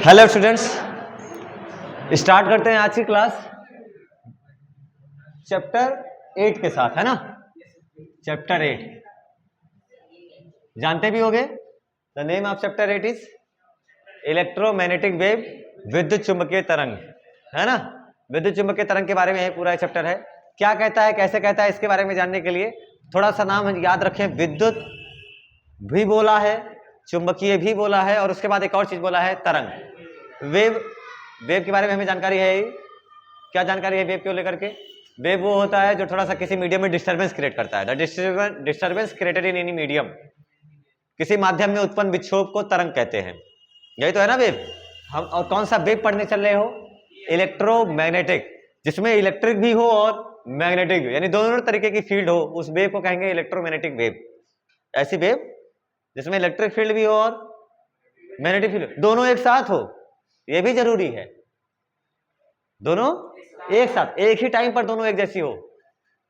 Hello students, start करते हैं आज की क्लास चैप्टर 8 के साथ, है ना। चैप्टर 8 जानते भी होंगे। The name of chapter 8 is electromagnetic wave, विद्युत चुंबकीय तरंग, है ना। विद्युत चुंबकीय तरंग के बारे में यह पूरा चैप्टर है। क्या कहता है, कैसे कहता है, इसके बारे में जानने के लिए थोड़ा सा नाम याद रखें। विद्युत भी बोला है, चुंबकीय भी बोला है, और उसके बाद एक और चीज बोला है तरंग। वेव, वेव के बारे में हमें जानकारी है। क्या जानकारी है वेव को लेकर के? वेव वो होता है जो थोड़ा सा किसी मीडियम में डिस्टर्बेंस क्रिएट करता है। The disturbance created in any medium, किसी माध्यम में उत्पन्न विक्षोभ को तरंग कहते हैं। यही तो है ना वेव। हम और कौन सा वेव पढ़ने चल रहे हो? इलेक्ट्रोमैग्नेटिक, जिसमें इलेक्ट्रिक भी हो और मैग्नेटिक, यानी दोनों तरीके की फील्ड हो, उस वेव को कहेंगे इलेक्ट्रोमैग्नेटिक वेव। ऐसी वेव जिसमें इलेक्ट्रिक फील्ड भी हो और मैग्नेटिक फील्ड दोनों एक साथ हो, ये भी जरूरी है। दोनों एक साथ, एक ही टाइम पर दोनों एक जैसी हो,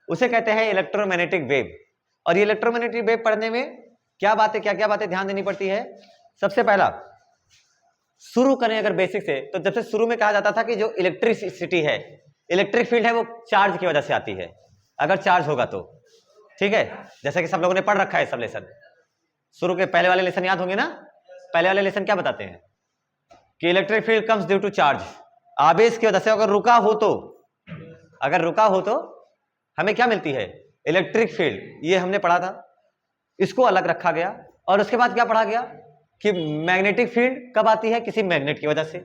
उसे कहते हैं इलेक्ट्रोमैग्नेटिक वेव। और ये इलेक्ट्रोमैग्नेटिक वेव पढ़ने में क्या क्या बातें ध्यान देनी पड़ती है? सबसे पहला, शुरू करें अगर बेसिक से, तो जब से शुरू में कहा जाता था कि जो इलेक्ट्रिसिटी है, इलेक्ट्रिक फील्ड है, वो चार्ज की वजह से आती है। अगर चार्ज होगा तो ठीक है, जैसा कि सब लोगों ने पढ़ रखा है सब लेसन। शुरू के पहले वाले लेसन याद होंगे ना। पहले वाले लेसन क्या बताते हैं कि electric field comes due to charge, आवेश की वजह से। अगर रुका हो तो हमें क्या मिलती है? Electric field. ये हमने पढ़ा था, इसको अलग रखा गया। और उसके बाद क्या पढ़ा गया कि मैग्नेटिक फील्ड कब आती है? किसी मैग्नेट की वजह से।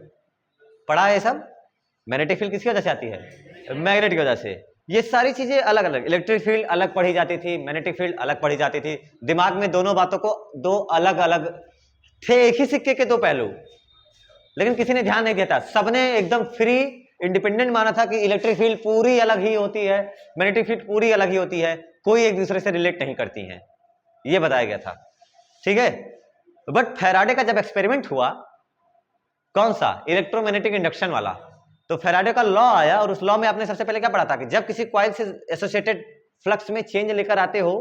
पढ़ा है सब। मैग्नेटिक फील्ड किसकी वजह से आती है? मैग्नेट की वजह से। ये सारी चीजें अलग अलग, इलेक्ट्रिक फील्ड अलग पढ़ी जाती थी, मैग्नेटिक फील्ड अलग पढ़ी जाती थी। दिमाग में दोनों बातों को, दो अलग अलग थे, एक ही सिक्के के दो पहलू, लेकिन किसी ने ध्यान नहीं दिया था। सबने एकदम फ्री इंडिपेंडेंट माना था कि इलेक्ट्रिक फील्ड पूरी अलग ही होती है, मैग्नेटिक फील्ड पूरी अलग ही होती है, कोई एक दूसरे से रिलेट नहीं करती हैं, ये बताया गया था। ठीक है। बट फैराडे का जब एक्सपेरिमेंट हुआ, कौन सा? इलेक्ट्रोमैग्नेटिक इंडक्शन वाला, तो फैराडे का लॉ आया। और उस लॉ में आपने सबसे पहले क्या पढ़ा था कि जब किसी कॉइल से एसोसिएटेड फ्लक्स में चेंज लेकर आते हो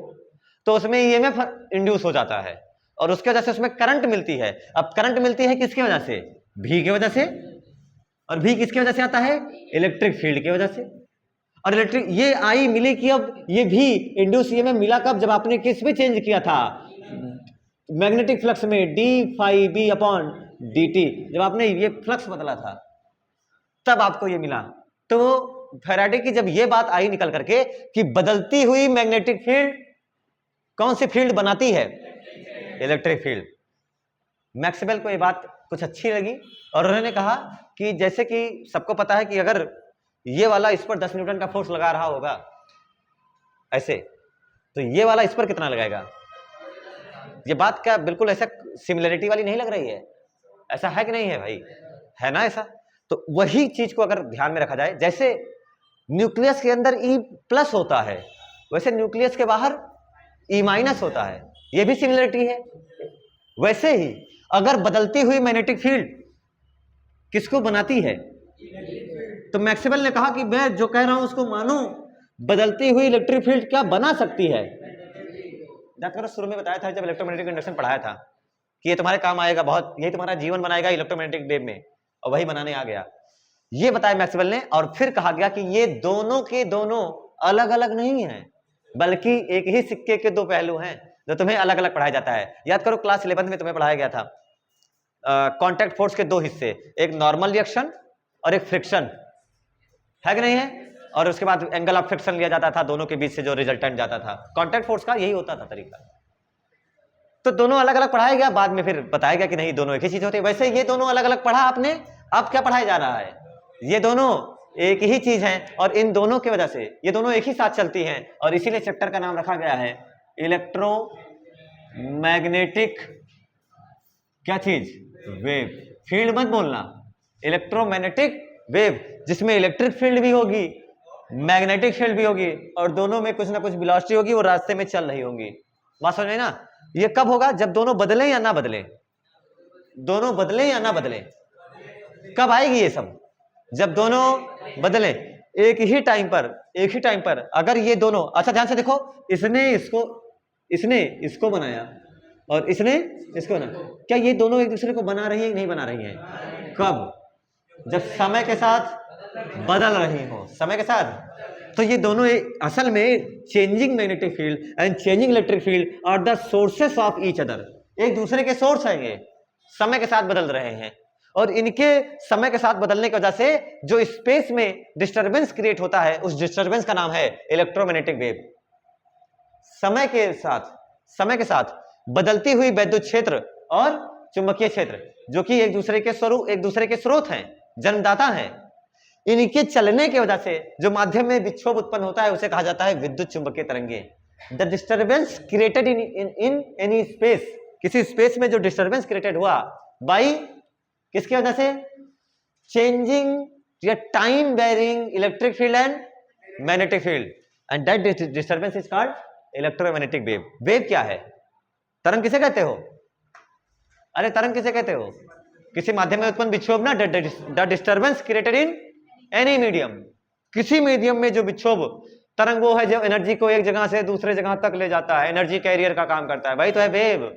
तो उसमें ईएमएफ इंड्यूस हो जाता है, और उसकी वजह से उसमें करंट मिलती है। अब करंट मिलती है किसकी वजह से? भी की वजह से। और भी किसकी वजह से आता है? इलेक्ट्रिक फील्ड की वजह से। और इलेक्ट्रिक ये आई मिली कि अब ये भी इंड्यूस ईएमएफ मिला कब? जब आपने किस में चेंज किया था? मैग्नेटिक फ्लक्स में, d phi B upon D t. जब आपने ये फ्लक्स बदला था तब आपको ये मिला। तो फैराडे की जब ये बात आई निकल करके कि बदलती हुई मैग्नेटिक फील्ड कौन सी फील्ड बनाती है? Electric field. मैक्सवेल को ये बात कुछ अच्छी लगी और उन्होंने कहा कि जैसे कि सबको पता है कि अगर ये वाला इस पर 10 न्यूटन का फोर्स लगा रहा होगा ऐसे, तो ये वाला इस पर कितना लगाएगा? ये बात क्या बिल्कुल ऐसा सिमिलरिटी वाली नहीं लग रही है? ऐसा है कि नहीं है भाई? है ना ऐसा। तो वही चीज को अगर ध्यान में रखा जाए, जैसे न्यूक्लियस के अंदर E प्लस होता है, वैसे न्यूक्लियस के बाहर E माइनस होता है, ये भी सिमिलरिटी है। वैसे ही अगर बदलती हुई मैग्नेटिक फील्ड किसको बनाती है? तो मैक्सवेल ने कहा कि मैं जो कह रहा हूं उसको मानो, बदलती हुई इलेक्ट्रिक फील्ड क्या बना सकती है? डॉक्टर शुरू में बताया था जब इलेक्ट्रोमैग्नेटिक इंडक्शन पढ़ाया था कि ये तुम्हारे काम आएगा बहुत, यही तुम्हारा जीवन बनाएगा इलेक्ट्रोमैग्नेटिक वेव में, और वही बनाने आ गया। ये बताया मैक्सवेल ने। और फिर कहा गया कि ये दोनों के दोनों अलग अलग नहीं है, बल्कि एक ही सिक्के के दो पहलू हैं जो तुम्हें अलग अलग पढ़ाया जाता है। याद करो क्लास 11 में तुम्हें पढ़ाया गया था कांटेक्ट फोर्स के दो हिस्से, एक नॉर्मल रिएक्शन और एक फ्रिक्शन, है कि नहीं है? और उसके बाद एंगल ऑफ फ्रिक्शन लिया जाता था दोनों के बीच से, जो रिजल्टेंट जाता था। कांटेक्ट फोर्स का यही होता था तरीका। तो दोनों अलग अलग पढ़ाया गया, बाद में फिर बताया गया कि नहीं दोनों एक ही चीज होती है। वैसे ये दोनों अलग अलग पढ़ा आपने, अब क्या पढ़ाया जा रहा है? ये दोनों एक ही चीज है, और इन दोनों की वजह से ये दोनों एक ही साथ चलती हैं, और इसीलिए चैप्टर का नाम रखा गया है इलेक्ट्रोमैग्नेटिक क्या चीज? वेव। फील्ड मत बोलना, इलेक्ट्रोमैग्नेटिक वेव, जिसमें इलेक्ट्रिक फील्ड भी होगी, मैग्नेटिक फील्ड भी होगी, और दोनों में कुछ ना कुछ वेलोसिटी होगी, वो रास्ते में चल रही होंगी। बात समझ में ना? ये कब होगा? जब दोनों बदले या ना बदले। दोनों बदले या ना बदले, कब आएगी ये सब? जब दोनों बदले एक ही टाइम पर। अगर ये दोनों, अच्छा ध्यान से देखो, इसने इसको बनाया, और इसने इसको ना, क्या ये दोनों एक दूसरे को बना रही है नहीं बना रही है? कब? जब समय के साथ बदल रही हो, समय के साथ। तो ये दोनों असल में changing magnetic field and changing electric field are the sources of each other, एक दूसरे के सोर्स हैं, ये समय के साथ बदल रहे हैं। और इनके समय के साथ बदलने की वजह से जो स्पेस में डिस्टरबेंस क्रिएट होता है, उस डिस्टरबेंस का नाम है इलेक्ट्रोमैग्नेटिक वेव। समय के साथ बदलती हुई विद्युत क्षेत्र और चुंबकीय क्षेत्र, जो कि एक दूसरे के स्रोत हैं, जन्मदाता हैं, इनके चलने की वजह से जो माध्यम में विक्षोभ उत्पन्न होता है उसे कहा जाता है विद्युत चुंबकीय तरंगे। The disturbance created in any space, किसी स्पेस में जो डिस्टर्बेंस क्रिएटेड हुआ बाई किसकी वजह से? चेंजिंग या time varying electric field and magnetic field, and that disturbance is called electromagnetic wave. Wave क्या है? तरंग किसे कहते हो? अरे तरंग किसे कहते हो? किसी माध्यम में उत्पन्न विक्षोभ ना, the disturbance created in any medium, किसी मीडियम में जो विक्षोभ तरंग वो है जो एनर्जी को एक जगह से दूसरे जगह तक ले जाता है, एनर्जी कैरियर का काम करता है, भाई तो है वेव।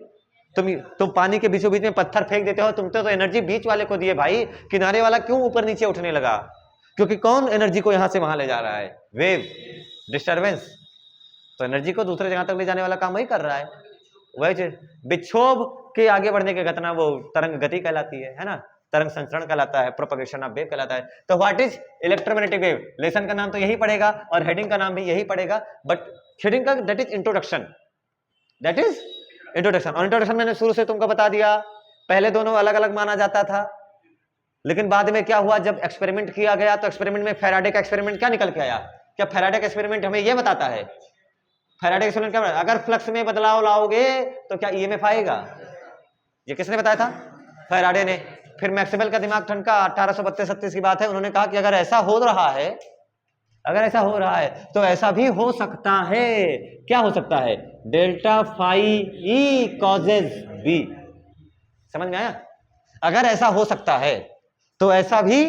तुम पानी के बीचों बीच में पत्थर फेंक देते हो, तुम तो एनर्जी बीच वाले को दिए भाई, किनारे वाला क्यों ऊपर नीचे उठने लगा? क्योंकि कौन एनर्जी को यहां से वहां ले जा रहा है? Wave, disturbance. तो एनर्जी को दूसरे जगह तक ले जाने वाला काम वही कर रहा है। वही विक्षोभ के आगे बढ़ने की घटना वो तरंग गति कहलाती है ना, तरंग संचरण कहलाता है, प्रोपगेशन ऑफ वेव कहलाता है। तो what is electromagnetic wave? Lesson का नाम तो यही पड़ेगा और हेडिंग का नाम भी यही पड़ेगा, बट हेडिंग का that is introduction, that is introduction. और इंट्रोडक्शन मैंने शुरू से तुमको बता दिया, पहले दोनों अलग अलग माना जाता था, लेकिन बाद में क्या हुआ, जब एक्सपेरिमेंट किया गया तो एक्सपेरिमेंट में फैराडे का एक्सपेरिमेंट क्या निकल के आया? क्या फैराडे का एक्सपेरिमेंट हमें यह बताता है? फैराडे का एक्सपेरिमेंट क्या बताता है? अगर फ्लक्स में बदलाव लाओगे तो क्या ईएमएफ आएगा? ये किसने बताया था? फैराडे ने। फिर मैक्सवेल का दिमाग ठनका, 1832-36 की बात है, उन्होंने कहा कि अगर ऐसा हो रहा है, अगर ऐसा हो रहा है तो ऐसा भी हो सकता है। क्या हो सकता है? Delta phi E causes B. समझ में आया? अगर ऐसा हो सकता है तो ऐसा भी,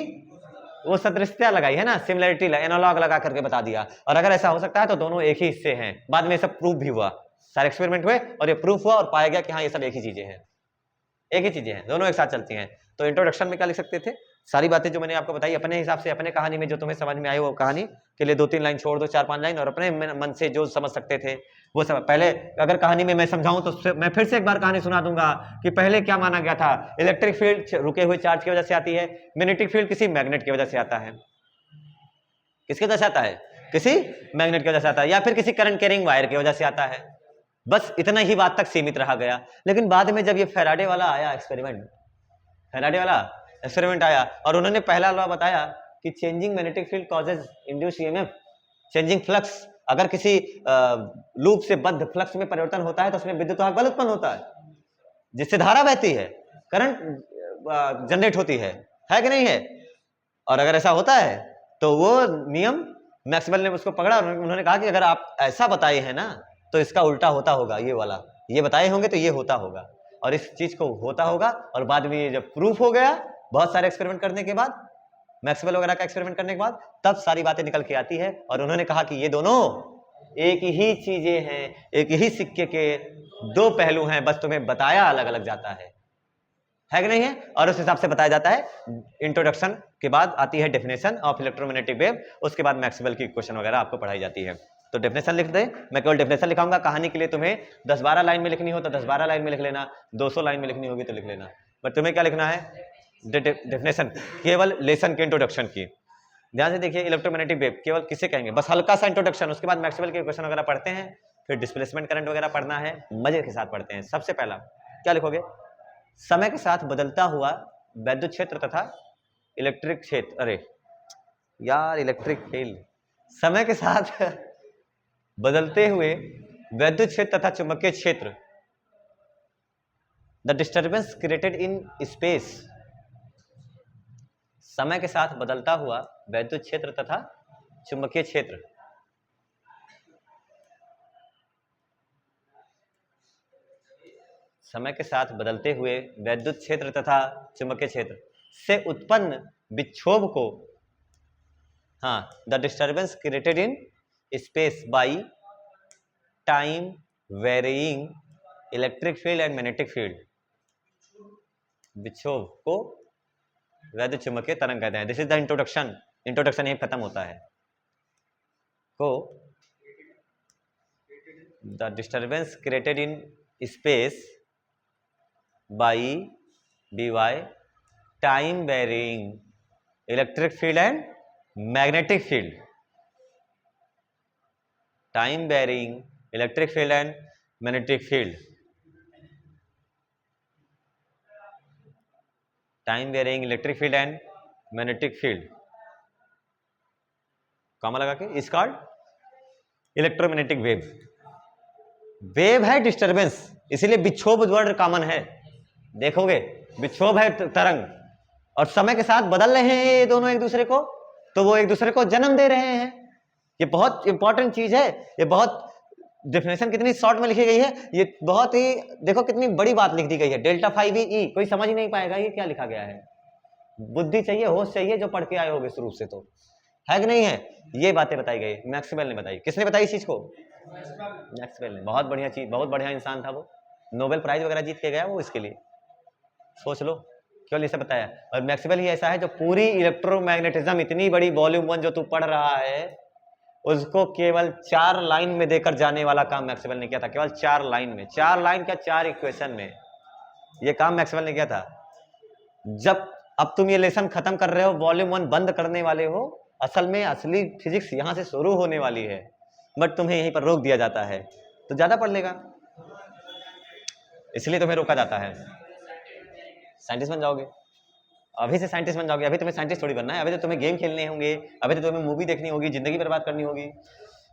वो सदृशता लगाई है ना, सिमिलरिटी एनालॉग लगा करके बता दिया। और अगर ऐसा हो सकता है तो दोनों एक ही हिस्से हैं। बाद में सब प्रूफ भी हुआ, सारे एक्सपेरिमेंट हुए और ये प्रूफ हुआ और पाया गया कि हाँ ये सब एक ही चीजें हैं, एक ही चीजें हैं, दोनों एक साथ चलती हैं। तो इंट्रोडक्शन में क्या लिख सकते थे? सारी बातें जो मैंने आपको बताई अपने हिसाब से, अपने कहानी में जो तुम्हें समझ में आई वो कहानी के लिए 2-3 लाइन छोड़ दो, 4-5 लाइन, और अपने मन से जो समझ सकते थे वो सब। पहले अगर कहानी में मैं समझाऊं तो मैं फिर से एक बार कहानी सुना दूंगा कि पहले क्या माना गया था। इलेक्ट्रिक फील्ड रुके हुए चार्ज की वजह से आती है, मैग्नेटिक फील्ड किसी मैग्नेट की वजह से आता है। किसकी वजह से आता है? किसी मैग्नेट की वजह से आता है, या फिर किसी करंट कैरिंग वायर की वजह से आता है। बस इतना ही बात तक सीमित रहा गया। लेकिन बाद में जब ये फैराडे वाला आया एक्सपेरिमेंट, फैराडे वाला एक्सपेरिमेंट आया और उन्होंने पहला लॉ बताया कि changing magnetic field causes induce EMF, changing flux. अगर किसी लूप से बद्ध फ्लक्स में परिवर्तन होता है तो उसमें विद्युत वाहक बल उत्पन्न होता है, जिससे धारा बहती है, करंट जनरेट होती है कि नहीं है? और अगर ऐसा होता है तो वो नियम मैक्सवेल ने उसको पकड़ा और उन्होंने कहा कि अगर आप ऐसा बताए हैं ना तो इसका उल्टा होता होगा, ये वाला, ये बताए होंगे तो ये होता होगा, और इस चीज को होता होगा। और बाद में ये जब प्रूफ हो गया, बहुत सारे एक्सपेरिमेंट करने के बाद, मैक्सवेल वगैरह का एक्सपेरिमेंट करने के बाद, तब सारी बातें निकल के आती है। और उन्होंने कहा कि ये दोनों एक ही चीजें हैं, एक ही सिक्के के दो पहलू हैं, बस तुम्हें बताया अलग अलग जाता है कि नहीं है? और उस हिसाब से बताया जाता है। इंट्रोडक्शन के बाद आती है डेफिनेशन ऑफ इलेक्ट्रोमैग्नेटिक वेव, उसके बाद मैक्सवेल की इक्वेशन वगैरह आपको पढ़ाई जाती है। तो डेफिनेशन लिख दे, मैं केवल डेफिनेशन लिखाऊंगा। कहानी के लिए तुम्हें 10-12 लाइन में लिखनी हो तो 10-12 लाइन में लिख लेना, 200 लाइन में लिखनी होगी तो लिख लेना। बट तुम्हें क्या लिखना है? डेफिनेशन केवल लेसन के इंट्रोडक्शन की। ध्यान से देखिए, इलेक्ट्रोमैग्नेटिक वेव केवल किसे कहेंगे, बस हल्का सा इंट्रोडक्शन, उसके बाद मैक्सवेल के इक्वेशन वगैरह पढ़ते हैं, फिर डिस्प्लेसमेंट करंट वगैरह पढ़ना है, मजे के साथ पढ़ते हैं। सबसे पहला क्या लिखोगे? समय के साथ बदलता हुआ विद्युत क्षेत्र तथा इलेक्ट्रिक क्षेत्र, अरे यार इलेक्ट्रिक फील्ड, समय के साथ बदलते हुए विद्युत क्षेत्र तथा चुंबकीय क्षेत्र, the disturbance created in space. समय के साथ बदलता हुआ विद्युत क्षेत्र तथा चुंबकीय क्षेत्र, समय के साथ बदलते हुए विद्युत क्षेत्र तथा चुंबकीय क्षेत्र से उत्पन्न विक्षोभ को, हाँ, the disturbance created in space by time varying electric field and magnetic field, विक्षोभ को वैद्युत चुंबकीय तरंग कहते हैं। This is the introduction, introduction यही खत्म होता है। को the disturbance created in space by by time varying electric field and magnetic field, time varying electric field and magnetic field, time varying electric field and magnetic field, comma लगा के, is called electromagnetic wave. Wave है disturbance, इसीलिए विक्षोभ word common है। देखोगे विक्षोभ है तरंग, और समय के साथ बदल रहे हैं ये दोनों एक दूसरे को, तो वो एक दूसरे को जन्म दे रहे हैं। ये बहुत इंपॉर्टेंट चीज है। ये बहुत डेफिनेशन कितनी शॉर्ट में लिखी गई है, ये बहुत ही देखो कितनी बड़ी बात लिख दी गई है। डेल्टा 5E कोई समझ ही नहीं पाएगा ये क्या लिखा गया है। बुद्धि चाहिए, होश चाहिए, जो पढ़ के आए होगे शुरू से, तो है कि नहीं है। ये बातें बताई गई, मैक्सवेल ने बताई। किसने बताई इस चीज को? मैक्सवेल ने। बहुत बढ़िया चीज, बहुत बढ़िया इंसान था वो, नोबेल प्राइज वगैरह जीत के गया वो इसके लिए। सोच लो क्यों इसे बताया। और मैक्सवेल ही ऐसा है जो पूरी इलेक्ट्रोमैग्नेटिज्म, इतनी बड़ी वॉल्यूम 1 जो तू पढ़ रहा है, उसको केवल 4 लाइन में देकर जाने वाला काम मैक्सवेल ने किया था। केवल 4 लाइन में, 4 लाइन क्या 4 इक्वेशन में, ये काम मैक्सवेल ने किया था। जब अब तुम ये लेसन खत्म कर रहे हो, वॉल्यूम 1 बंद करने वाले हो, असल में असली फिजिक्स यहां से शुरू होने वाली है, बट तुम्हें यहीं पर रोक दिया जाता है। तो ज्यादा पढ़ लेगा, इसलिए तुम्हें रोका जाता है। साइंटिस्ट बन जाओगे, अभी से साइंटिस्ट बन जाओगे। अभी तुम्हें साइंटिस्ट थोड़ी बनना है, अभी तो तुम्हें गेम खेलने होंगे, अभी तो तुम्हें मूवी देखनी होगी, जिंदगी बर्बाद करनी होगी,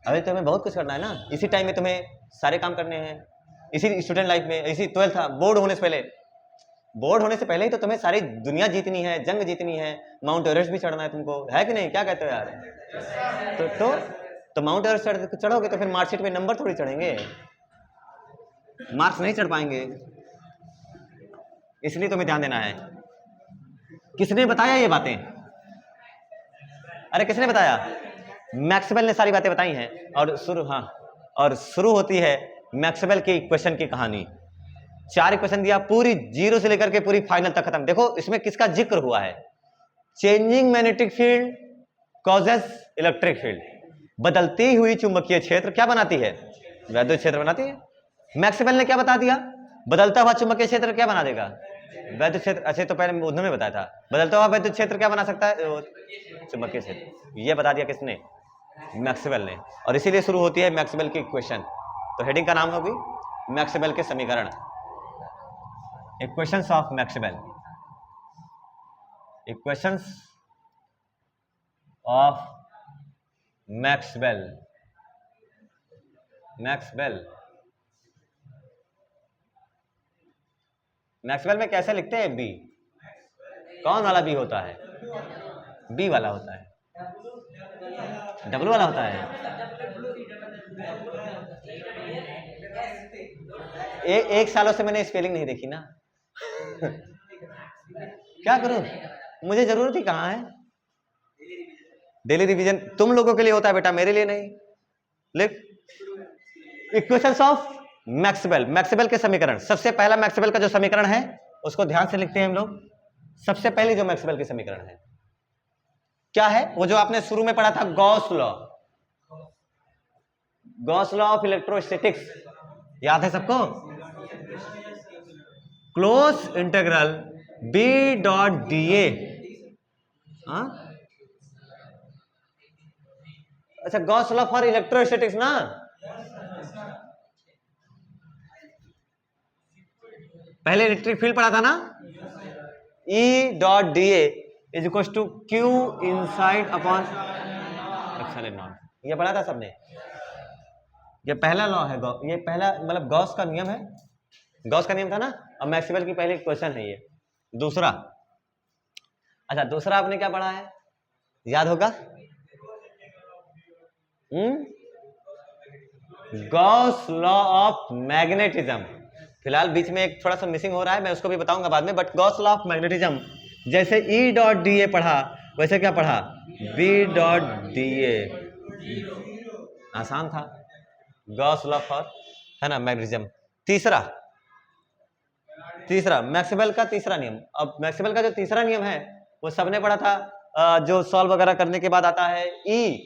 अभी तो तुम्हें बहुत कुछ करना है ना। इसी टाइम में तुम्हें सारे काम करने हैं, इसी स्टूडेंट लाइफ में, इसी 12th बोर्ड होने से पहले, बोर्ड होने से पहले ही तो तुम्हें सारी दुनिया जीतनी है, जंग जीतनी है, माउंट एवरेस्ट भी चढ़ना है तुमको, है कि नहीं? क्या कहते हो यार? तो माउंट एवरेस्ट चढ़ोगे तो फिर मार्कशीट में नंबर थोड़ी चढ़ेंगे, मार्क्स नहीं चढ़ पाएंगे। इसलिए तुम्हें ध्यान देना है। किसने बताया ये बातें? अरे किसने बताया? मैक्सवेल ने सारी बातें बताई हैं। और शुरू होती है मैक्सवेल के इक्वेशन की कहानी। 4 इक्वेशन दिया, पूरी जीरो से लेकर के पूरी फाइनल तक खत्म। देखो इसमें किसका जिक्र हुआ है? Changing magnetic field causes electric field. बदलती हुई चुंबकीय क्षेत्र क्या बनाती है? वैद्युत क्षेत्र बनाती है। मैक्सवेल ने क्या बता दिया? बदलता हुआ चुंबकीय क्षेत्र क्या बना देगा? वैद्युत क्षेत्र। अच्छा तो पहले उन्होंने बताया था बदलता हुआ वैद्युत क्षेत्र क्या बना सकता है? चुंबकीय क्षेत्र। ये बता दिया किसने? मैक्सवेल ने। और इसीलिए शुरू होती है मैक्सवेल की इक्वेशन। तो हेडिंग का नाम होगी मैक्सवेल के समीकरण, equations of Maxwell. Equations of Maxwell. Maxwell में कैसे लिखते हैं? बी। कौन वाला बी होता है? बी वाला होता है, डब्ल्यू वाला होता है। एक सालों से मैंने स्पेलिंग नहीं देखी ना। क्या करूं, मुझे जरूरत ही कहां है। डेली रिवीजन तुम लोगों के लिए होता है बेटा, मेरे लिए नहीं। लिख इक्वेशंस ऑफ मैक्सवेल। मैक्सवेल के समीकरण। सबसे पहला मैक्सवेल का जो समीकरण है उसको ध्यान से लिखते हैं हम लोग। सबसे पहले जो मैक्सवेल के समीकरण है क्या है? वो जो आपने शुरू में पढ़ा था, Gauss law. Gauss law of electrostatics याद है सबको? Close integral B dot d A. अच्छा, गॉस लॉ फॉर इलेक्ट्रोस्टैटिक्स ना। पहले इलेक्ट्रिक फील्ड पढ़ा था ना, E dot d A is equal to q inside upon epsilon naught. ये पढ़ा था सबने। ये पहला लॉ है, ये पहला मतलब गॉस का नियम है। गॉस का नियम था ना। अब मैक्सवेल की पहली क्वेश्चन है ये। दूसरा, अच्छा दूसरा आपने क्या पढ़ा है याद होगा? Gauss law of magnetism. फिलहाल बीच में एक थोड़ा सा मिसिंग हो रहा है, मैं उसको भी बताऊंगा बाद में। But Gauss law of magnetism, जैसे E डॉट डी ए पढ़ा वैसे क्या पढ़ा? B डॉट डी ए। आसान था, गॉस लॉ फॉर, है ना, मैग्नेटिज्म। तीसरा तीसरा मैक्सवेल का तीसरा नियम। अब मैक्सवेल का जो तीसरा नियम है वो सबने पढ़ा था, जो सॉल्व वगैरह करने के बाद आता है E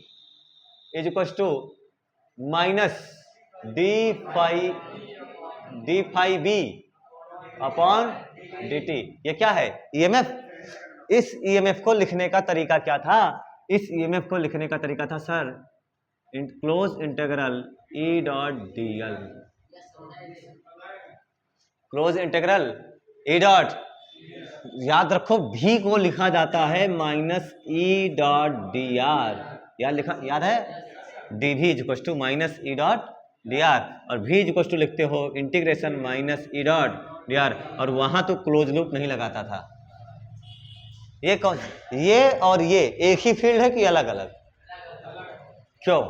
is equal to minus d phi B upon D t. ये क्या है? ईएमएफ। इस ईएमएफ को लिखने का तरीका क्या था? इस ईएमएफ को लिखने का तरीका था sir close integral E dot d l. Close integral E dot, याद रखो भी को लिखा जाता है minus E dot d r. याद है? D V is equal to minus E dot d r, और भी इज इक्वल टू लिखते हो integration minus E dot d r, और वहां तो क्लोज लूप नहीं लगाता था। ये कौन, ये और ये एक ही फील्ड है कि अलग अलग? क्यों?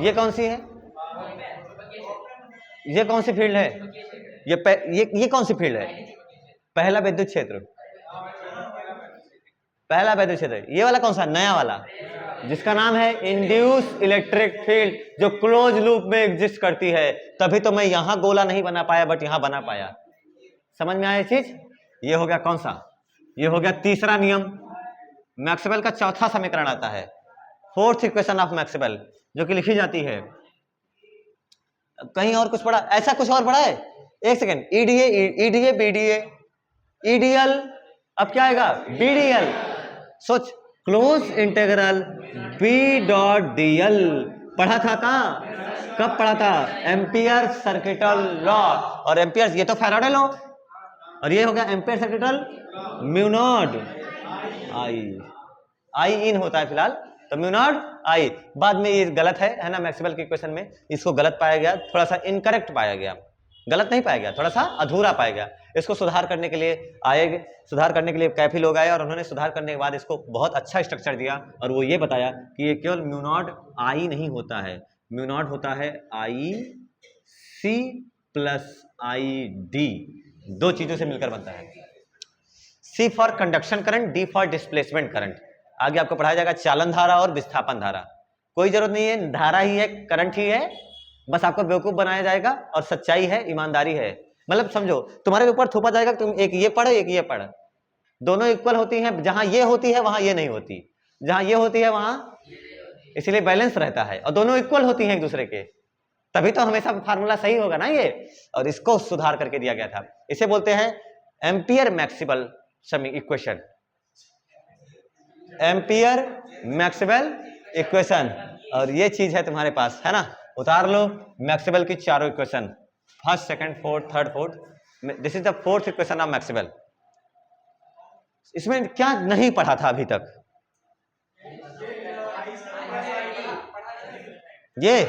ये कौन सी है? ये कौन सी फील्ड है? ये कौन सी फील्ड है? पहला विद्युत क्षेत्र, पहला विद्युत क्षेत्र। ये वाला कौन सा? नया वाला, जिसका नाम है इंड्यूस इलेक्ट्रिक फील्ड, जो क्लोज लूप में एग्जिस्ट करती है। तभी तो मैं यहां गोला नहीं बना पाया बट यहां बना पाया। समझ में आया चीज? ये हो गया कौन सा? ये हो गया तीसरा नियम। मैक्सवेल का चौथा समीकरण आता है, फोर्थ इक्वेशन ऑफ मैक्सवेल, जो कि लिखी जाती है। कहीं और कुछ पढ़ा? ऐसा कुछ और पढ़ा है? एक सेकेंड। ईडीए बीडीए ईडीएल, अब क्या आएगा? बीडीएल। सोच, close integral B dot d l पढ़ा था कहाँ? कब पढ़ा था? Ampere circuital law. और एम्पियर, ये तो फैराडे लॉ, और ये हो गया Ampere circuital mu naught I in होता है फिलहाल, तो म्यू नॉट आई। बाद में ये गलत है ना? मैक्सवेल के इक्वेशन में इसको गलत पाया गया, थोड़ा सा इनकरेक्ट पाया गया। गलत नहीं पाया गया, थोड़ा सा अधूरा पाया गया। इसको सुधार करने के लिए सुधार करने के लिए काफी लोग आए, और उन्होंने सुधार करने के बाद इसको बहुत अच्छा स्ट्रक्चर दिया, और वो ये बताया कि ये केवल म्यू नॉट आई नहीं होता है, म्यू नॉट होता है आई सी प्लस आई डी, दो चीजों से मिलकर बनता है। C for conduction current, D for displacement current. आगे आपको पढ़ाया जाएगा चालन धारा और विस्थापन धारा। कोई जरूरत नहीं है, धारा ही है, करंट ही है, बस आपको बेवकूफ बनाया जाएगा, और सच्चाई है, ईमानदारी है। मतलब समझो, तुम्हारे ऊपर थोपा जाएगा, तुम एक ये पढ़ एक ये पढ़, दोनों इक्वल होती हैं। जहां ये होती है वहां ये नहीं होती, जहां ये होती है वहां, इसलिए बैलेंस रहता है, और दोनों इक्वल होती हैं एक दूसरे के, तभी तो हमेशा फार्मूला सही होगा ना ये। और इसको सुधार करके दिया गया था। इसे बोलते हैं ampere Maxwell equation, ampere Maxwell equation. और ये चीज है तुम्हारे पास, है ना? उतार लो मैक्सवेल की चारों equation, first second fourth third fourth. This is the fourth equation of Maxwell. इसमें क्या नहीं पढ़ा था अभी तक? ये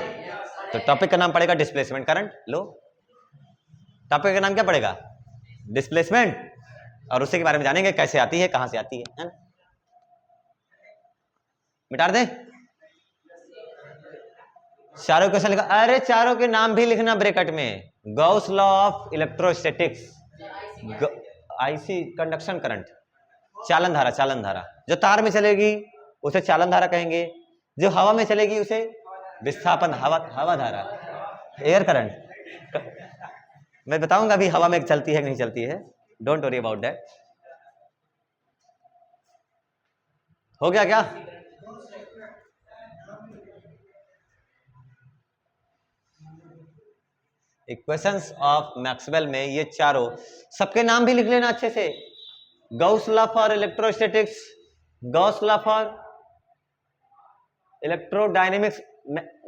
तो टॉपिक का नाम पड़ेगा डिस्प्लेसमेंट करंट। लो, टॉपिक का नाम क्या पड़ेगा? डिस्प्लेसमेंट, और उसी के बारे में जानेंगे, कैसे आती है, कहां से आती है ना? मिटा दे चारों क्वेश्चन लिखा। अरे चारों के नाम भी लिखना ब्रैकेट में। Gauss law of electrostatics, IC conduction current, चालन धारा। चालन धारा जो तार में चलेगी उसे चालन धारा कहेंगे, जो हवा में चलेगी उसे विस्थापन हवा धारा, एयर करंट। मैं बताऊंगा अभी हवा में चलती है कि नहीं चलती है, डोंट वरी अबाउट दैट। हो गया क्या? इक्वेशंस ऑफ मैक्सवेल में ये चारों, सबके नाम भी लिख लेना अच्छे से। Gauss law for electrostatics, Gauss law for electrodynamics,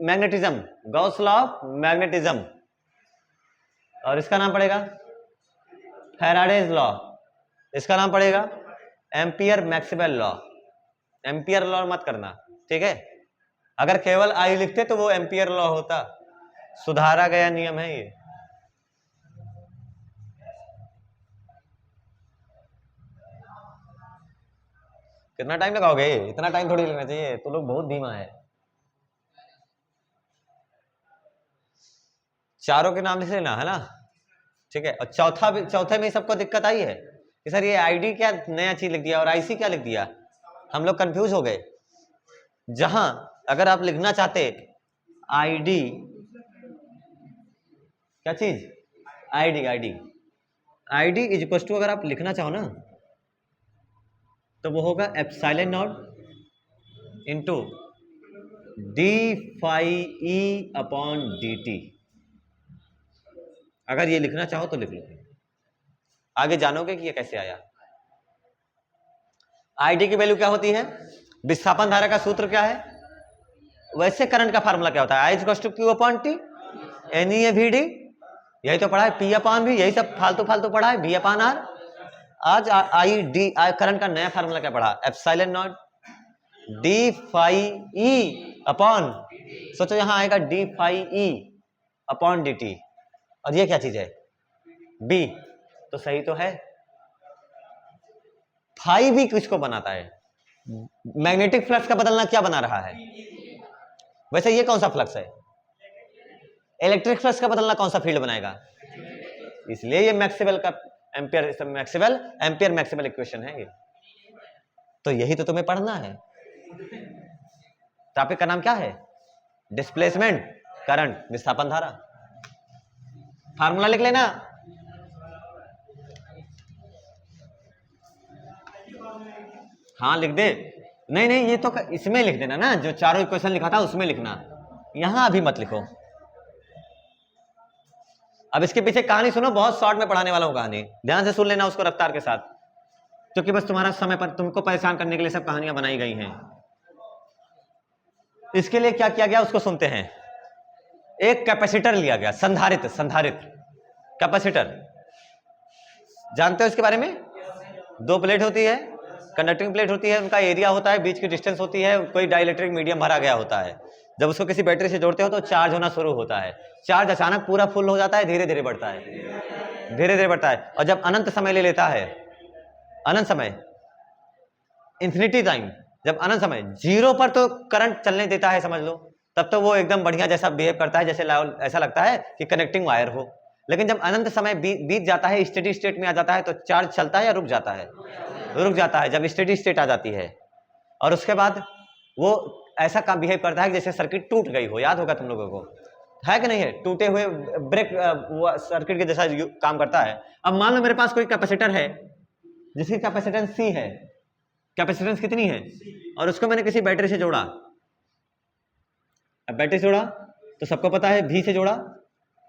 magnetism, Gauss law of magnetism, और इसका नाम पड़ेगा फैराडेज लॉ, इसका नाम पड़ेगा ampere Maxwell law. Ampere law मत करना, ठीक है? अगर केवल आई लिखते तो वो एम्पियर लॉ होता। सुधारा गया नियम है ये। कितना टाइम लगाओगे? इतना टाइम थोड़ी लगना चाहिए, तो लोग बहुत धीमा है। चारों के नाम लिख लेना, है ना? ठीक है। और चौथे में सबको दिक्कत आई है कि सर ये आईडी क्या नया चीज लिख दिया और आईसी क्या लिख दिया, हम लोग कंफ्यूज हो गए। जहां अगर आप लिखना चाहते आईडी क्या चीज, I D I D I D is equal to, अगर आप लिखना चाहो ना तो वो होगा epsilon naught into d phi E upon D t. अगर ये लिखना चाहो तो लिख लो, आगे जानोगे कि ये कैसे आया। आईडी की वैल्यू क्या होती है, विस्थापन धारा का सूत्र क्या है, वैसे करंट का फार्मूला क्या होता है, I is equal to Q upon T, N E V D, यही तो पढ़ा है, पी अपॉन भी, यही सब फालतू फालतू पढ़ा है, बी अपॉन आर। आज आई डी करंट का नया फार्मूला क्या पढ़ा, epsilon naught D phi E upon, सोचो यहां आएगा d phi E upon D t, और ये क्या चीज है, बी, तो सही तो है। फाई भी किसको बनाता है, मैग्नेटिक फ्लक्स का बदलना क्या बना रहा है, वैसे ये कौन सा फ्लक्स है, इलेक्ट्रिक फ्लक्स का बदलना कौन सा फील्ड बनाएगा, इसलिए ये मैक्सवेल का एम्पियर मैक्सवेल इक्वेशन है ये। तो यही तो तुम्हें पढ़ना है। टॉपिक का नाम क्या है, डिस्प्लेसमेंट करंट, विस्थापन धारा। फार्मूला लिख लेना, हाँ लिख दे, नहीं नहीं ये तो इसमें लिख देना ना, जो चारों इक्वेशन लिखा था उसमें लिखना, यहां अभी मत लिखो। अब इसके पीछे कहानी सुनो, बहुत शॉर्ट में पढ़ाने वाला हूं कहानी, ध्यान से सुन लेना उसको रफ्तार के साथ, क्योंकि बस तुम्हारा समय पर तुमको परेशान करने के लिए सब कहानियां बनाई गई हैं। इसके लिए क्या किया गया उसको सुनते हैं। एक कैपेसिटर लिया गया, संधारित्र कैपेसिटर, जानते हो इसके बारे में, दो प्लेट होती है, कंडक्टिंग प्लेट होती है, उनका एरिया होता है, बीच की डिस्टेंस होती है, कोई डाइलेक्ट्रिक मीडियम भरा गया होता है। जब उसको किसी बैटरी से जोड़ते हो तो चार्ज होना शुरू होता है, चार्ज अचानक पूरा फुल हो जाता है, धीरे धीरे बढ़ता है, धीरे धीरे बढ़ता है, और जब अनंत समय ले लेता है, अनंत समय, इंफिनिटी टाइम, जब अनंत समय जीरो पर तो करंट चलने देता है समझ लो, तब तो वो एकदम बढ़िया जैसा बिहेव करता है, जैसे ऐसा लगता है कि कनेक्टिंग वायर हो। लेकिन जब अनंत समय बीत जाता है, स्टेडी स्टेट में आ जाता है, तो चार्ज चलता है या रुक जाता है, रुक जाता है जब स्टेडी स्टेट आ जाती है। और उसके बाद वो ऐसा काम बिहेव करता है जैसे सर्किट टूट गई हो, याद होगा तुम लोगों को, है कि नहीं है, टूटे हुए ब्रेक सर्किट के जैसा काम करता है। अब मान लो मेरे पास कोई कैपेसिटर है जिसकी कैपेसिटेंस सी है, कैपेसिटेंस कितनी है, और उसको मैंने किसी बैटरी से जोड़ा। अब बैटरी से जोड़ा तो सबको पता है V से जोड़ा,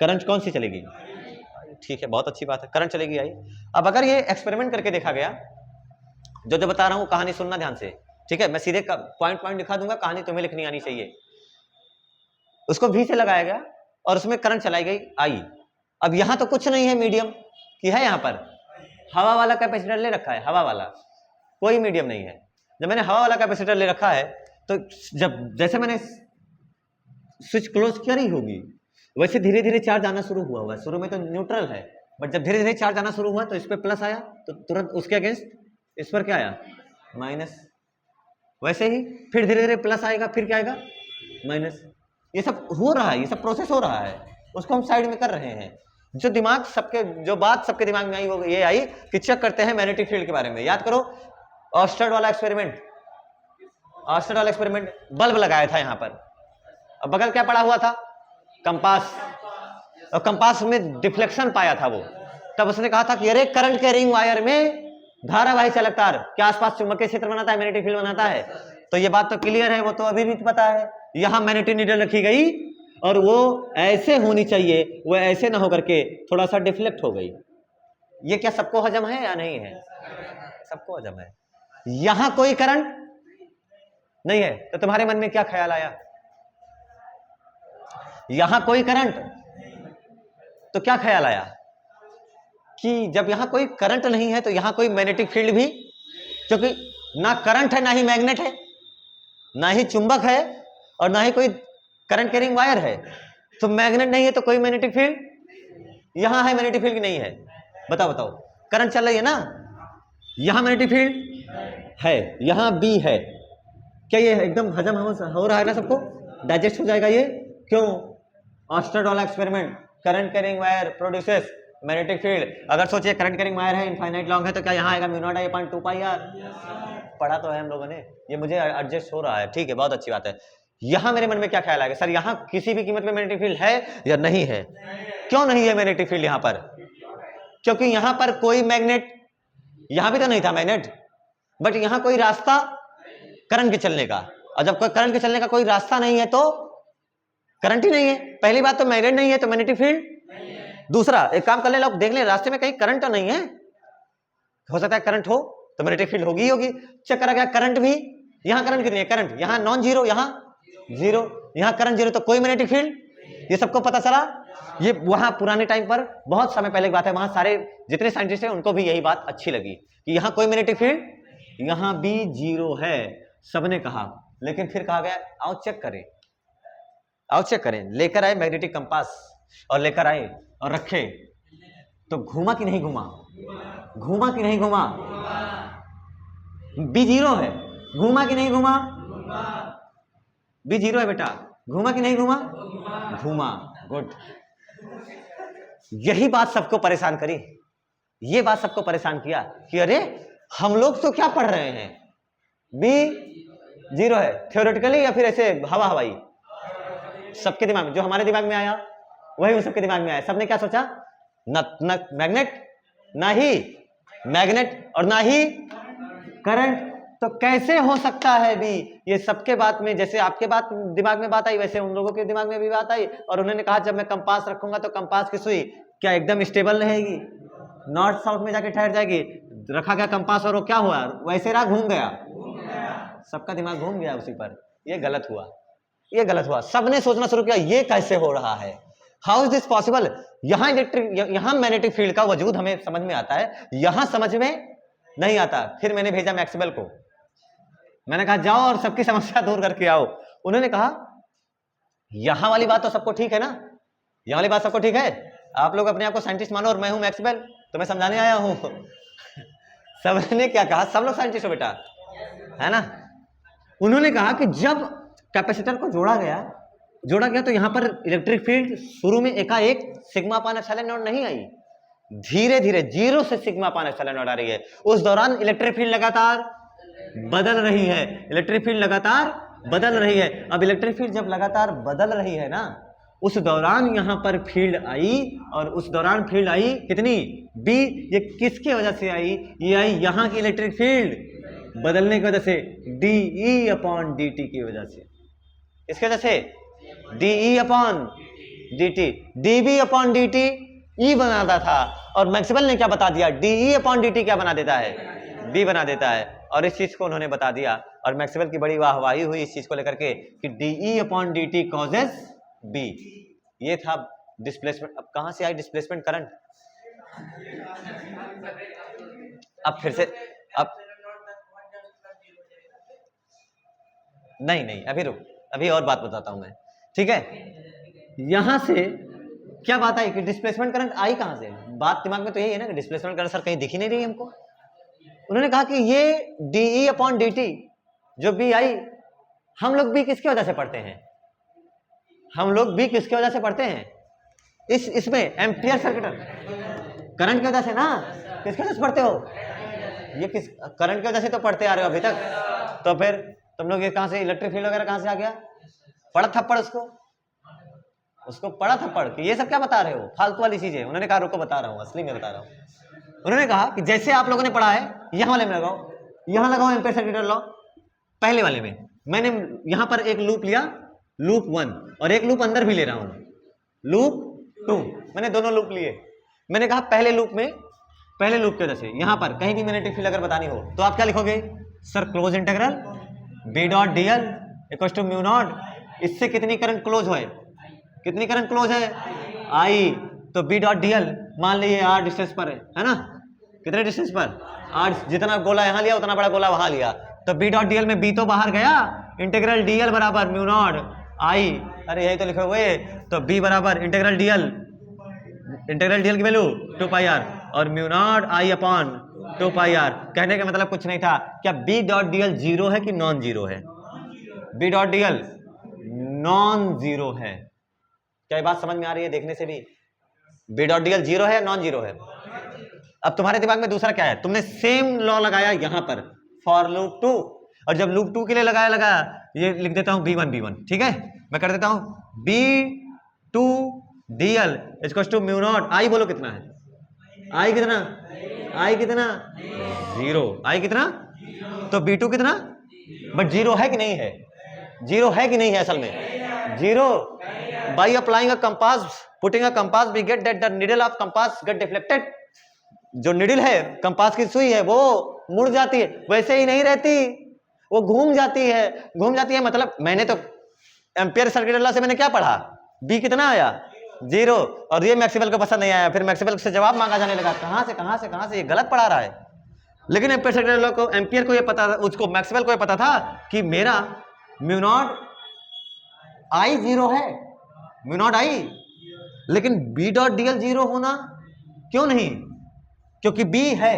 करंट कौन सी चलेगी, ठीक है बहुत अच्छी बात है, करंट चलेगी आई। अब अगर ये एक्सपेरिमेंट करके देखा गया, जो बता रहा हूं कहानी सुनना ध्यान से, ठीक है, मैं सीधे पॉइंट लिखा दूंगा, कहानी तुम्हें लिखनी आनी चाहिए। उसको V से लगाया गया और उसमें करंट चलाई गई I। अब यहां तो कुछ नहीं है मीडियम कि है, यहां पर हवा वाला कैपेसिटर ले रखा है, हवा वाला, कोई मीडियम नहीं है। जब मैंने हवा वाला कैपेसिटर ले रखा है तो जब जैसे मैंने स्विच क्लोज करी होगी वैसे धीरे धीरे चार्ज आना शुरू हुआ हुआ है। शुरू में तो न्यूट्रल है, बट जब धीरे धीरे चार्ज आना शुरू हुआ तो इस पर प्लस आया, तो तुरंत उसके अगेंस्ट इस पर क्या आया, माइनस। वैसे ही फिर धीरे धीरे प्लस आएगा, फिर क्या आएगा, माइनस। ये सब हो रहा है, ये सब प्रोसेस हो रहा है, उसको हम साइड में कर रहे हैं। जो दिमाग सबके, जो बात सबके दिमाग में आई वो ये आई कि चेक करते हैं मैग्नेटिक फील्ड के बारे में। याद करो ऑस्टर्ड वाला एक्सपेरिमेंट, ऑस्टर्ड वाला एक्सपेरिमेंट, बल्ब लगाया था यहाँ पर, अब बगल क्या पड़ा हुआ था, कंपास, और कंपास में डिफ्लेक्शन पाया था वो। तब उसने कहा था कि अरे करंट कैरिंग वायर में धारावाही चालक तार के आसपास चुंबकीय क्षेत्र बनाता है, मैग्नेटिक फील्ड बनाता है। तो ये बात तो क्लियर है, वो तो अभी भी पता है। यहां मैग्नेटिक नीडल रखी गई और वो ऐसे होनी चाहिए, वो ऐसे ना होकर के थोड़ा सा डिफ्लेक्ट हो गई। ये क्या सबको हजम है या नहीं है, सबको हजम है। यहां कोई करंट नहीं है तो तुम्हारे मन में क्या ख्याल आया, यहां कोई करंट, तो क्या ख्याल आया कि जब यहां कोई करंट नहीं है तो यहां कोई मैग्नेटिक फील्ड भी, क्योंकि ना करंट है ना ही मैग्नेट है, ना ही चुंबक है और ना ही कोई करंट कैरिंग वायर है, तो मैग्नेट नहीं है तो कोई मैग्नेटिक फील्ड यहां है, मैग्नेटिक फील्ड नहीं है। बताओ बताओ, करंट चल रही है ना, यहां मैग्नेटिक फील्ड है, यहां बी है, क्या ये एकदम हजम हो रहा है ना, सबको डाइजेस्ट हो जाएगा ये, क्यों, ऑस्टर्ड वाला experiment, current carrying wire produces magnetic field. अगर सोचिए करंट कैरिंग वायर है, इनफाइनाइट लॉन्ग है, तो क्या यहाँ आएगा mu naught I upon 2 pi R. पढ़ा तो है हम लोगों ने, ये मुझे एडजस्ट हो रहा है, ठीक है बहुत अच्छी बात है। यहां मेरे मन में क्या ख्याल आएगा, सर यहां किसी भी कीमत में मैग्नेटिक फील्ड है या नहीं है? क्यों नहीं है मैग्नेटिक फील्ड यहां पर? क्योंकि यहां पर कोई मैग्नेट, यहां भी तो नहीं था मैग्नेट, बट यहां कोई रास्ता करंट के चलने का, और जब कोई करंट के चलने का कोई रास्ता नहीं है तो करंट ही नहीं है। पहली बात तो मैग्नेट नहीं है तो मैग्नेटिक फील्ड। दूसरा एक काम कर ले लोग, देख ले रास्ते में कहीं करंट तो नहीं है, हो सकता है करंट हो तो मैग्नेटिक फील्ड होगी ही होगी। चेक करा गया करंट भी, यहां करंट कितनी है, करंट यहां नॉन जीरो, यहां जीरो, यहां करंट जीरो, तो कोई मैग्नेटिक फील्ड। ये सबको पता चला। ये वहां पुराने टाइम पर बहुत समय पहले की बात है, वहां सारे जितने साइंटिस्ट हैं उनको भी यही बात अच्छी लगी कि यहां कोई मैग्नेटिक फील्ड, यहां भी जीरो है, सबने कहा। लेकिन फिर कहा गया आओ चेक करें, आओ चेक करें। लेकर आए मैग्नेटिक कंपास और लेकर आए और रखे, तो घूमा कि नहीं घूमा, घूमा कि नहीं घूमा, बी जीरो है, घूमा कि नहीं घूमा, बी जीरो है बेटा, घूमा कि नहीं घूमा, घूमा, गुड। यही बात सबको परेशान करी, ये बात सबको परेशान किया कि अरे हम लोग तो क्या पढ़ रहे हैं, बी जीरो है थ्योरेटिकली या फिर ऐसे हवा हवाई। सबके दिमाग में जो हमारे दिमाग में आया वही उन सबके दिमाग में आया। सबने क्या सोचा, न मैग्नेट, ना ही मैग्नेट और ना ही करंट, तो कैसे हो सकता है भी। ये सबके बात में, जैसे आपके बात दिमाग में बात आई वैसे उन लोगों के दिमाग में भी बात आई, और उन्होंने कहा जब मैं कंपास रखूंगा तो कंपास की सुई क्या एकदम स्टेबल रहेगी, नॉर्थ साउथ में जाके ठहर जाएगी। रखा गया कंपास और वो क्या हुआ, वैसे रहा, घूम गया, सबका दिमाग घूम गया उसी पर। ये गलत हुआ, ये गलत हुआ। सबने सोचना शुरू किया ये कैसे हो रहा है, हाउ इज दिस पॉसिबल। यहां इलेक्ट्रिक, यहां मैग्नेटिक फील्ड का वजूद हमें समझ में आता है, यहां समझ में नहीं आता। फिर मैंने भेजा मैक्सवेल को, मैंने कहा जाओ और सबकी समस्या दूर करके आओ। उन्होंने कहा यहां वाली बात तो सबको ठीक है ना, यहां वाली बात सबको ठीक है, आप लोग अपने आप को साइंटिस्ट मानो और मैं हूं मैक्सवेल, तो मैं समझाने आया हूं। सबने क्या कहा, सब लोग साइंटिस्ट हो बेटा, है ना। उन्होंने कहा कि जब कैपेसिटर को जोड़ा गया तो यहां पर इलेक्ट्रिक फील्ड शुरू में एकाएक सिग्मा अपान एप्सिलॉन नॉट नहीं आई, धीरे धीरे जीरो से सिग्मा अपान एप्सिलॉन नॉट आ रही है। उस दौरान इलेक्ट्रिक फील्ड लगातार बदल रही है, इलेक्ट्रिक फील्ड लगातार बदल रही है। अब इलेक्ट्रिक फील्ड जब लगातार बदल रही है ना, उस दौरान यहां पर फील्ड आई, और उस दौरान फील्ड आई कितनी, बी। ये किसकी वजह से आई, ये आई यहां की इलेक्ट्रिक फील्ड बदलने की वजह से, d E upon D t की वजह से। इसकी वजह से d E upon D t, d B upon D t E बनाता था, और मैक्सवेल ने क्या बता दिया, d E upon D t क्या बना देता है, बी बना देता है। और इस चीज को उन्होंने बता दिया, और मैक्सवेल की बड़ी वाहवाही हुई इस चीज को लेकर के कि d E upon D t causes B. ये था डिस्प्लेसमेंट। अब कहां से आई डिस्प्लेसमेंट करंट, अब फिर से, अब नहीं अभी रुक, अभी और बात बताता हूं मैं, ठीक है। यहां से क्या बात आई कि डिस्प्लेसमेंट करंट आई कहां से, बात दिमाग में तो यही है ना कि डिस्प्लेसमेंट करंट सर कहीं दिख ही नहीं रही हमको। उन्होंने कहा कि ये D E upon D T जो बी आई, हम लोग भी किसकी वजह से पढ़ते हैं, हम लोग भी किसकी वजह से पढ़ते हैं, इसमें एम्पियर सर्किट करंट की वजह से ना। किसकी वजह से पढ़ते हो, ये किस करंट की वजह से तो पढ़ते आ रहे हो अभी तक। तो फिर तुम लोग ये कहां से, इलेक्ट्रिक फील्ड वगैरह कहां से आ गया, पढ़ा थप्पड़ उसको पढ़ा थप्पड़ कि ये सब क्या बता रहे हो, फालतू वाली चीजें। उन्होंने कहा रुको बता रहा हूं, असली में बता रहा हूं। उन्होंने कहा कि जैसे आप लोगों ने पढ़ा है, यहां वाले में लगाओ, यहां लगाओ एम्पियर सर्किट लॉ। पहले वाले में मैंने यहां पर एक लूप लिया, लूप 1, और एक लूप अंदर भी ले रहा हूं, लूप 2, मैंने दोनों लूप लिए। मैंने कहा पहले लूप की वजह से यहां पर कहीं भी मैग्नेटिक फील्ड अगर बतानी हो तो आप क्या लिखोगे, sir close integral B dot d l equal to mu naught, इससे कितनी करंट क्लोज है, कितनी करंट क्लोज है, आई। तो बी डॉट डी एल मान लीजिए आर डिस्टेंस पर है ना, कितने डिस्टेंस पर, आर, जितना गोला यहां लिया उतना बड़ा गोला वहां लिया। तो बी डॉट डी एल में बी तो बाहर गया, इंटीग्रल डी एल बराबर म्यू नॉट आई, अरे यही तो लिखे हुए। तो बी बराबर इंटीग्रल डी एल की वैल्यू 2 पाई आर और mu naught I upon 2 pi R. कहने का मतलब कुछ नहीं था, क्या B dot d l zero है कि नॉन जीरो है, B dot d l non zero है। क्या ये बात समझ में आ रही है, देखने से भी B dot d l zero है, नॉन जीरो है। अब तुम्हारे दिमाग में दूसरा क्या है, तुमने सेम लॉ लगाया यहां पर फॉर लूप 2, और जब लूप 2 के लिए लगाया ये लिख देता हूं B1, ठीक है, मैं कर देता हूं B2 DL equals to mu naught I, बोलो कितना है, आई कितना 0, आई कितना, तो B2 कितना, बट जीरो है कि नहीं है, जीरो है कि नहीं है, असल में zero. By applying a compass, putting a compass, we get that the needle of compass get deflected. जो निडल है, कंपास की सुई है, वो मुड़ जाती है, वैसे ही नहीं रहती, वो घूम जाती है, मतलब मैंने तो एम्पियर सर्किट लॉ से मैंने क्या पढ़ा, बी कितना आया 0, और ये मैक्सवेल को पसंद नहीं आया, फिर मैक्सवेल से जवाब मांगा जाने लगा, कहां से ये गलत पढ़ा रहा है। लेकिन एम्पियर सर्किट लॉ को, एम्पियर को ये पता था, उसको मैक्सवेल को ये पता था कि मेरा म्यू नॉट आई 0 है, म्यू नॉट आई, लेकिन बी डॉट डीएल 0 होना क्यों नहीं, क्योंकि बी है,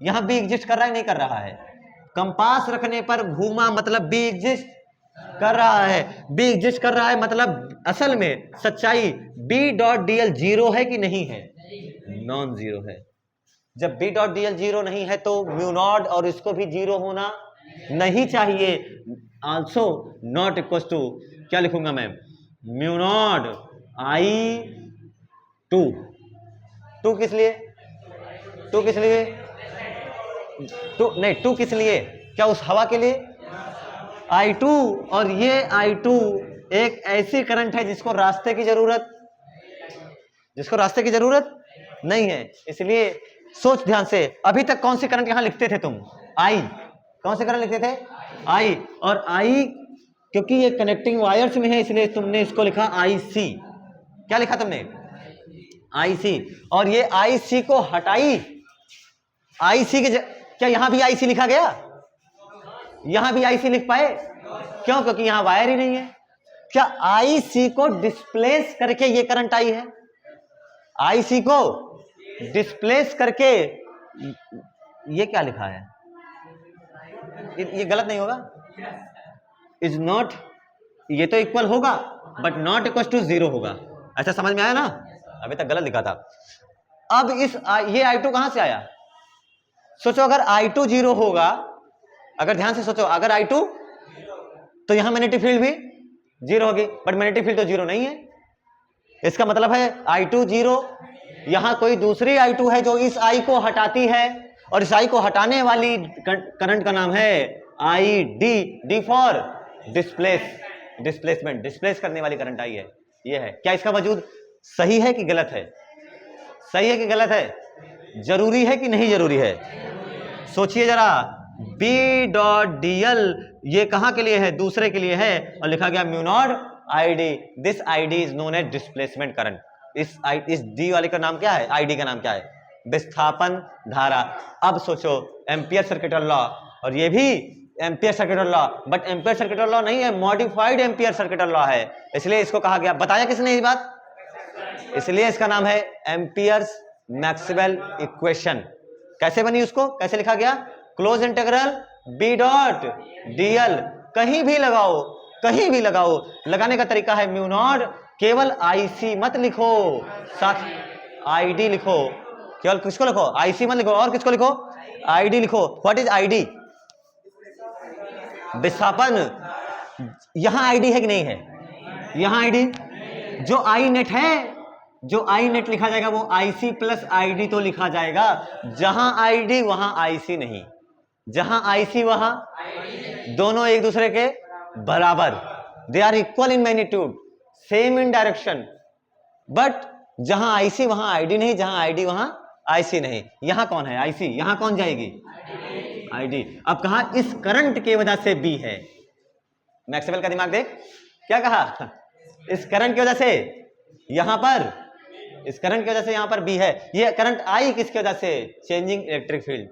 यहां बी एग्जिस्ट कर रहा है, नहीं कर रहा है, कंपास रखने पर घूमा मतलब बी एग्जिस्ट कर रहा है, बी एग्जिस्ट कर रहा है, मतलब असल में सच्चाई बी डॉट डीएल 0 है कि नहीं है, नॉन जीरो है। जब बी डॉट डीएल 0 नहीं है तो म्यू नॉट और इसको भी 0 होना नहीं चाहिए, आल्सो नॉट इक्वल टू, क्या लिखूंगा मैं, म्यू नॉट आई 2 किस लिए, 2 किस लिए, 2 किस लिए, क्या उस हवा के लिए, I2, और ये I2 एक ऐसी करंट है जिसको रास्ते की जरूरत नहीं है, इसलिए सोच ध्यान से, अभी तक कौन सी करंट यहां लिखते थे तुम, I, कौन से करंट लिखते थे I, और I क्योंकि ये कनेक्टिंग वायर्स में है इसलिए तुमने इसको लिखा IC, क्या लिखा तुमने IC, और ये IC को हटाई, IC के क्या यहां भी IC लिखा गया, यहां भी IC लिख पाए, क्यों, क्योंकि यहां वायर ही नहीं है। क्या IC को डिस्प्लेस करके ये करंट आई है, IC को डिस्प्लेस करके ये क्या लिखा है, ये गलत नहीं होगा, इज नॉट, ये तो इक्वल होगा बट नॉट इक्वल टू 0 होगा, ऐसा समझ में आया ना, अभी तक गलत लिखा था। अब ये I2 कहां से आया, सोचो अगर I2 0 होगा, अगर ध्यान से सोचो, अगर I2 तो यहां मैग्नेटिक फील्ड भी 0 होगी, बट मैग्नेटिक फील्ड तो 0 नहीं है, इसका मतलब है I2 0, यहां कोई दूसरी I2 है जो इस I को हटाती है, और इस I को हटाने वाली करंट का नाम है ID, D for displacement, displace करने वाली करंट आई है, ये है। क्या इसका वजूद सही है कि गलत है, सही है कि गलत है, जरूरी है कि नहीं जरूरी है, सोचिए जरा, B डॉट DL ये कहां के लिए है, दूसरे के लिए है, और लिखा गया mu naught ID, this ID is known as displacement current, इस D वाले का नाम क्या है, ID का नाम क्या है, विस्थापन धारा। अब सोचो एम्पियर सर्किट लॉ, और ये भी ampere circuit law, but ampere circuit law नहीं है, मॉडिफाइड एम्पियर सर्किट लॉ है, इसलिए इसको कहा गया, बताया किसने ये बात, इसलिए इसका नाम है एम्पियर्स मैक्सवेल इक्वेशन। कैसे बनी, उसको कैसे लिखा गया, close integral B dot DL, कहीं भी लगाओ, लगाने का तरीका है म्यू नॉट, केवल IC मत लिखो, साथ ID लिखो, केवल किसको लिखो, IC मत लिखो, और किसको लिखो, ID लिखो। व्हाट इज ID, विस्थापन, यहां ID है कि नहीं है, यहां ID, जो I नेट है, जो I नेट लिखा जाएगा वो IC प्लस ID तो लिखा जाएगा, जहां ID वहां IC नहीं, जहां IC वहां दोनों एक दूसरे के बराबर, they are equal in magnitude, same in direction, but जहां IC वहां ID नहीं, जहां ID वहां IC नहीं, यहां कौन है IC, यहां कौन जाएगी ID। अब कहा इस करंट की वजह से B है, मैक्सवेल का दिमाग देख, क्या कहा, इस करंट की वजह से यहां पर, इस करंट की वजह से यहां पर B है, ये करंट आई किसकी वजह से, चेंजिंग इलेक्ट्रिक फील्ड,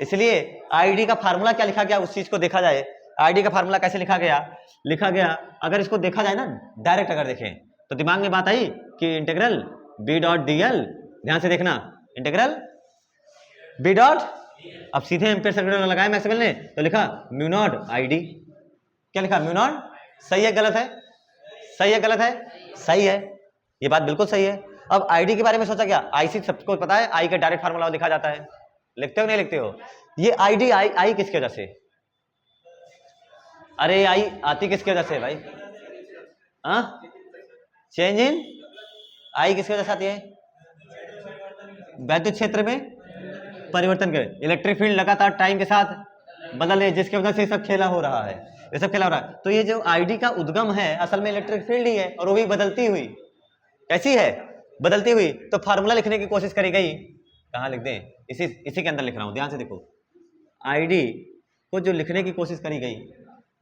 इसलिए ID का फार्मूला क्या लिखा गया, उस चीज को देखा जाए, ID का फार्मूला कैसे लिखा गया, अगर इसको देखा जाए ना डायरेक्ट, अगर देखें तो दिमाग में बात आई कि इंटीग्रल B डॉट DL, ध्यान से देखना, इंटीग्रल B डॉट, अब सीधे एम्पियर सर्किट लॉ लगाया मैक्सवेल ने, तो लिखा म्यू नॉट ID, क्या लिखा, म्यू नॉट, सही है गलत है, सही है गलत है, सही है, ये बात बिल्कुल सही है। अब ID के बारे में सोचा क्या, IC सबको पता है, I का डायरेक्ट फार्मूला लिखा जाता है, लिखते हो नहीं लिखते हो, ये ID आई किसकी वजह से, अरे आई आती किसकी वजह से भाई? हाँ, चेंज इन आई किसकी वजह से आती है? वैद्युत क्षेत्र में परिवर्तन के, इलेक्ट्रिक फील्ड लगातार टाइम के साथ बदल रही है, जिसकी वजह से ये सब खेला हो रहा है, ये सब खेला हो रहा है। तो ये जो आईडी का उद्गम है असल में इलेक्ट्रिक फील्ड ही है, और वो भी बदलती हुई। कैसी है? बदलती हुई। तो फार्मूला लिखने की कोशिश करी गई, कहाँ लिख दें? इसी के अंदर लिख रहा हूं, ध्यान से देखो। आईडी को जो लिखने की कोशिश करी गई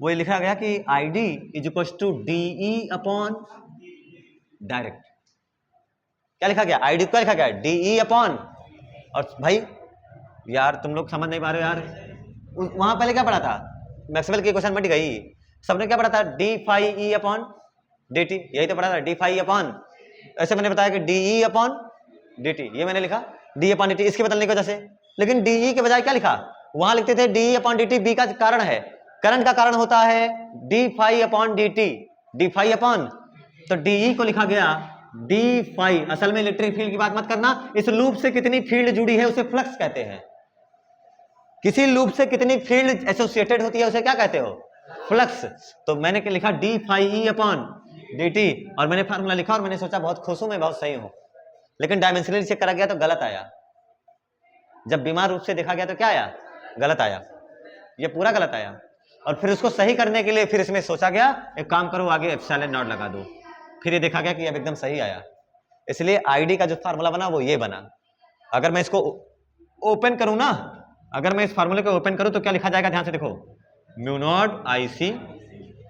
वो ये लिखा गया कि I D is equal to d E upon direct. क्या लिखा गया? आईडी क्या लिखा गया? डीई अपॉन, और भाई यार तुम लोग समझ नहीं पा रहे हो यार, वहां पहले क्या पढ़ा था? मैक्सवेल की क्वेश्चन मट गई, सबने क्या पढ़ा था? D phi E upon D t, यही तो पढ़ा था, डी फाई अपॉन। ऐसे मैंने बताया कि डीई अपॉन डी टी, ये मैंने लिखा डी अपॉन डी टी इसके बदलने की वजह से। लेकिन डीई के बजाय क्या लिखा? वहां लिखते थे d upon D t, B का कारण है, करंट का कारण होता है d phi upon D t, d phi upon, तो डीई को लिखा गया डी फाई। असल में इलेक्ट्रिक फील्ड की बात मत करना, इस लूप से कितनी फील्ड जुड़ी है उसे फ्लक्स कहते हैं। किसी लूप से कितनी फील्ड एसोसिएटेड होती है उसे क्या कहते हो? फ्लक्स। तो मैंने क्या लिखा? D phi E upon D t, और मैंने फार्मूला लिखा और मैंने सोचा बहुत खुश हूं मैं, बहुत सही हूं। लेकिन डायमेंशनली चेक करा गया तो गलत आया। जब बीमार रूप से देखा गया तो क्या आया? गलत आया, ये पूरा गलत आया। और फिर उसको सही करने के लिए फिर इसमें सोचा गया एक काम करो आगे एप्सिलॉन नॉट लगा दो, फिर ये देखा गया कि अब एकदम सही आया। इसलिए आईडी का जो फार्मूला बना वो ये बना। अगर मैं इसको ओपन करूं ना, अगर मैं इस फार्मूले को ओपन करूं तो क्या लिखा जाएगा? ध्यान से देखो, mu naught I C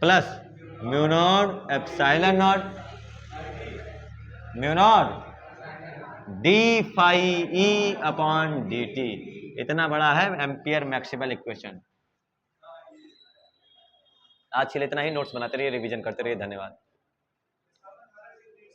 plus mu naught epsilon naught mu naught D phi E upon D T. इतना बड़ा है एम्पियर मैक्सिमल इक्वेशन। आज के लिए इतना ही, नोट्स बनाते रहिए, रिवीजन करते रहिए। धन्यवाद।